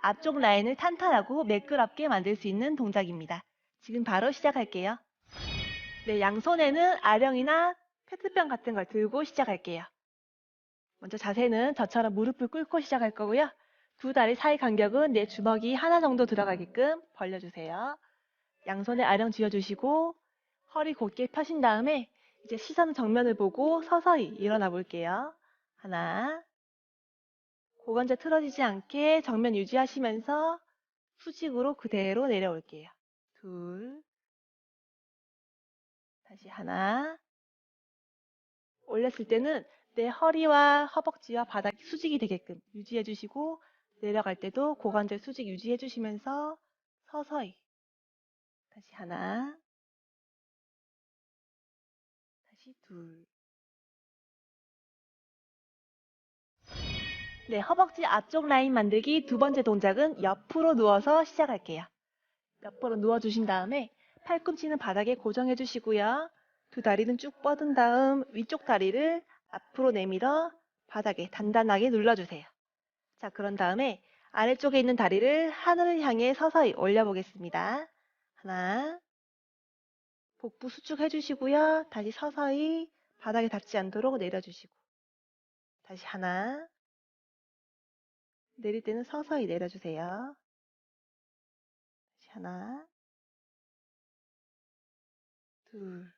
앞쪽 라인을 탄탄하고 매끄럽게 만들 수 있는 동작입니다. 지금 바로 시작할게요. 네, 양손에는 아령이나 페트병 같은 걸 들고 시작할게요. 먼저 자세는 저처럼 무릎을 꿇고 시작할 거고요. 두 다리 사이 간격은 내 주먹이 하나 정도 들어가게끔 벌려주세요. 양손에 아령 쥐어주시고 허리 곧게 펴신 다음에 이제 시선 정면을 보고 서서히 일어나 볼게요. 하나, 고관절 틀어지지 않게 정면 유지하시면서 수직으로 그대로 내려올게요. 둘, 다시 하나. 올렸을 때는 내 허리와 허벅지와 바닥이 수직이 되게끔 유지해 주시고 내려갈 때도 고관절 수직 유지해 주시면서 서서히 다시 하나, 다시 둘. 네, 허벅지 앞쪽 라인 만들기 두 번째 동작은 옆으로 누워서 시작할게요. 옆으로 누워주신 다음에 팔꿈치는 바닥에 고정해 주시고요. 두 다리는 쭉 뻗은 다음 위쪽 다리를 앞으로 내밀어 바닥에 단단하게 눌러주세요. 자, 그런 다음에 아래쪽에 있는 다리를 하늘을 향해 서서히 올려보겠습니다. 하나, 복부 수축해 주시고요. 다시 서서히 바닥에 닿지 않도록 내려주시고 다시 하나, 내릴 때는 서서히 내려주세요. 다시 하나, 둘.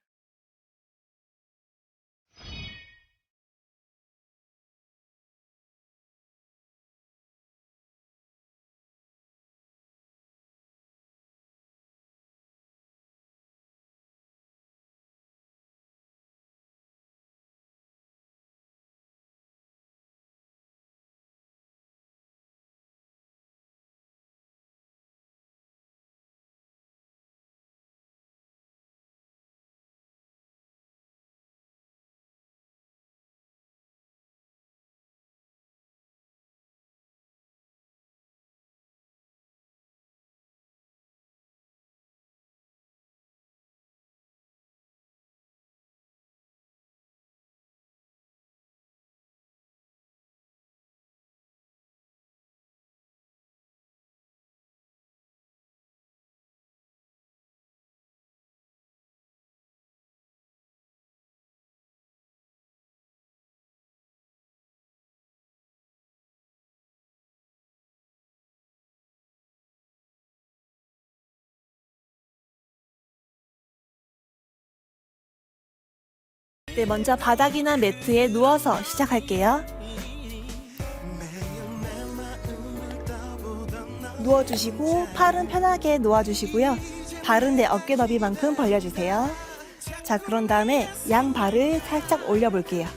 네, 먼저 바닥이나 매트에 누워서 시작할게요. 누워주시고 팔은 편하게 놓아주시고요. 발은 내 어깨 너비만큼 벌려주세요. 자, 그런 다음에 양 발을 살짝 올려볼게요.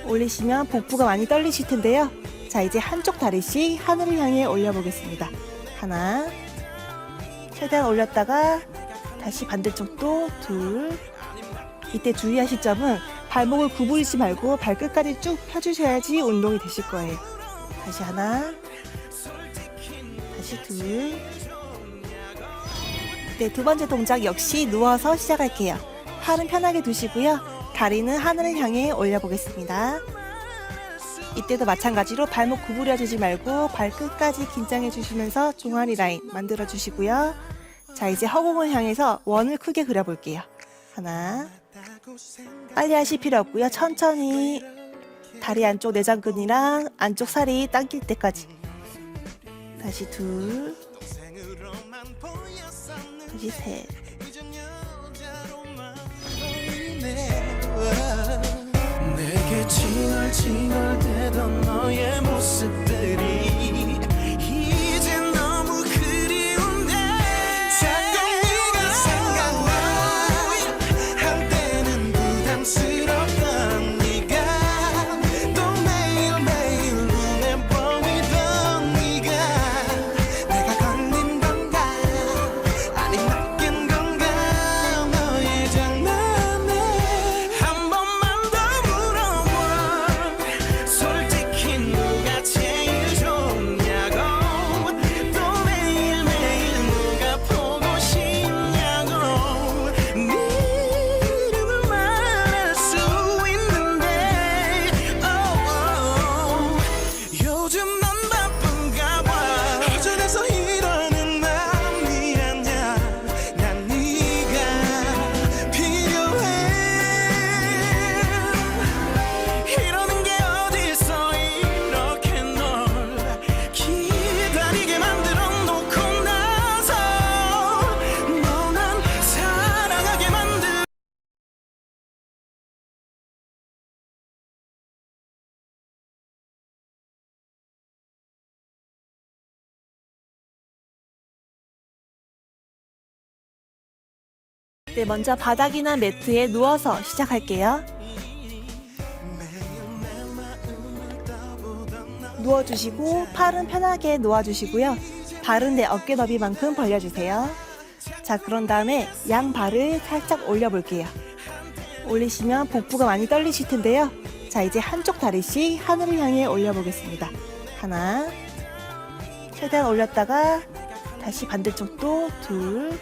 올리시면 복부가 많이 떨리실 텐데요. 자, 이제 한쪽 다리씩 하늘을 향해 올려보겠습니다. 하나, 최대한 올렸다가 다시 반대쪽도 둘. 이때 주의하실 점은 발목을 구부리지 말고 발끝까지 쭉 펴주셔야지 운동이 되실 거예요. 다시 하나, 다시 둘. 네, 두 번째 동작 역시 누워서 시작할게요. 팔은 편하게 두시고요. 다리는 하늘을 향해 올려보겠습니다. 이때도 마찬가지로 발목 구부려주지 말고 발끝까지 긴장해 주시면서 종아리 라인 만들어 주시고요. 자, 이제 허공을 향해서 원을 크게 그려볼게요. 하나, 빨리 하실 필요 없고요. 천천히 다리 안쪽 내장근이랑 안쪽 살이 당길 때까지. 다시 둘, 다시 셋. 내게 칭얼칭얼대던 너의 모습들이 이제 너무 그리운데 자꾸 네가 생각나. 한때는 부담스럽던 네가 또 매일매일 눈에 보이던 네가 내가 걸린 건가 아니 낚인 건가 너의 장난에 한 번만 더 물어봐. 솔직히 네, 먼저 바닥이나 매트에 누워서 시작할게요. 누워주시고 팔은 편하게 놓아주시고요. 발은 내 어깨 너비만큼 벌려주세요. 자, 그런 다음에 양 발을 살짝 올려볼게요. 올리시면 복부가 많이 떨리실 텐데요. 자, 이제 한쪽 다리씩 하늘을 향해 올려보겠습니다. 하나, 최대한 올렸다가 다시 반대쪽도 둘.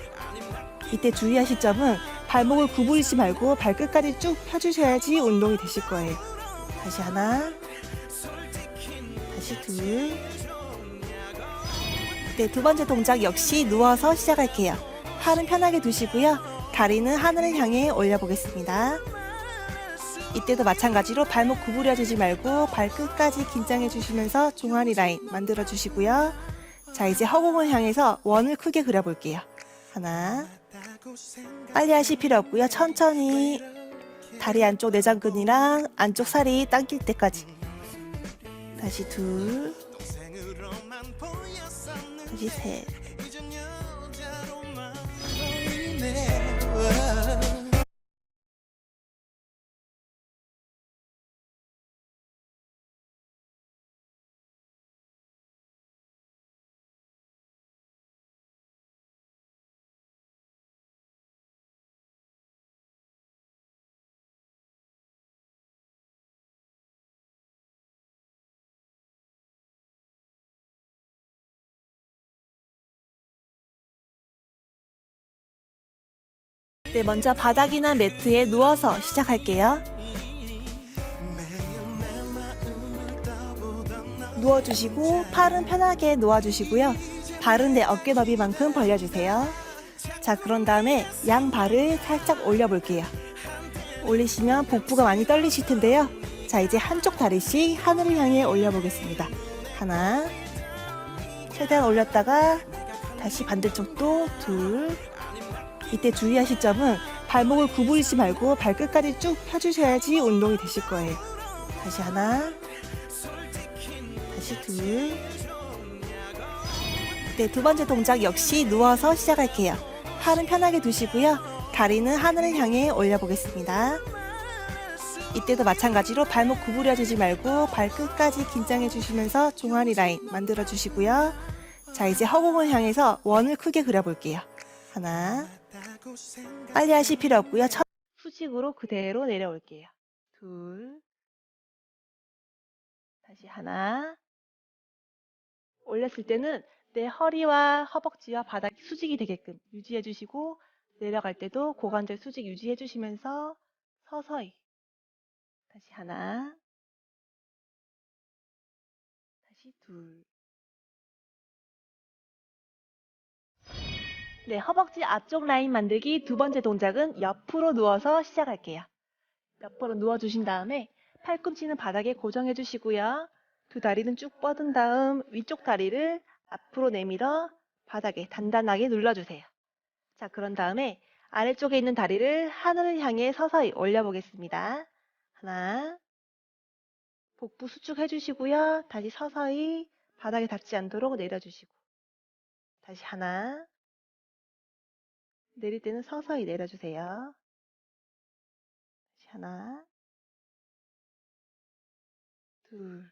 이때 주의하실 점은 발목을 구부리지 말고 발끝까지 쭉 펴주셔야지 운동이 되실 거예요. 다시 하나, 다시 둘. 네, 두 번째 동작 역시 누워서 시작할게요. 팔은 편하게 두시고요. 다리는 하늘을 향해 올려보겠습니다. 이때도 마찬가지로 발목 구부려주지 말고 발끝까지 긴장해 주시면서 종아리 라인 만들어 주시고요. 자, 이제 허공을 향해서 원을 크게 그려볼게요. 하나, 빨리 하실 필요 없고요. 천천히 다리 안쪽 내장근이랑 안쪽 살이 당길 때까지. 다시 둘, 다시 셋. 네, 먼저 바닥이나 매트에 누워서 시작할게요. 누워주시고 팔은 편하게 놓아주시고요. 발은 내 어깨 너비만큼 벌려주세요. 자, 그런 다음에 양 발을 살짝 올려볼게요. 올리시면 복부가 많이 떨리실 텐데요. 자, 이제 한쪽 다리씩 하늘을 향해 올려보겠습니다. 하나, 최대한 올렸다가 다시 반대쪽도 둘. 이때 주의하실 점은 발목을 구부리지 말고 발끝까지 쭉 펴주셔야지 운동이 되실 거예요. 다시 하나, 다시 둘. 네, 두 번째 동작 역시 누워서 시작할게요. 팔은 편하게 두시고요. 다리는 하늘을 향해 올려보겠습니다. 이때도 마찬가지로 발목 구부려주지 말고 발끝까지 긴장해 주시면서 종아리 라인 만들어 주시고요. 자, 이제 허공을 향해서 원을 크게 그려볼게요. 하나, 빨리 하실 필요 없고요. 수직으로 그대로 내려올게요. 둘, 다시 하나. 올렸을 때는 내 허리와 허벅지와 바닥이 수직이 되게끔 유지해 주시고, 내려갈 때도 고관절 수직 유지해 주시면서 서서히. 다시 하나, 다시 둘. 네, 허벅지 앞쪽 라인 만들기 두 번째 동작은 옆으로 누워서 시작할게요. 옆으로 누워주신 다음에 팔꿈치는 바닥에 고정해 주시고요. 두 다리는 쭉 뻗은 다음 위쪽 다리를 앞으로 내밀어 바닥에 단단하게 눌러주세요. 자, 그런 다음에 아래쪽에 있는 다리를 하늘을 향해 서서히 올려보겠습니다. 하나, 복부 수축해 주시고요. 다시 서서히 바닥에 닿지 않도록 내려주시고. 다시 하나, 내릴 때는 서서히 내려주세요. 다시 하나, 둘.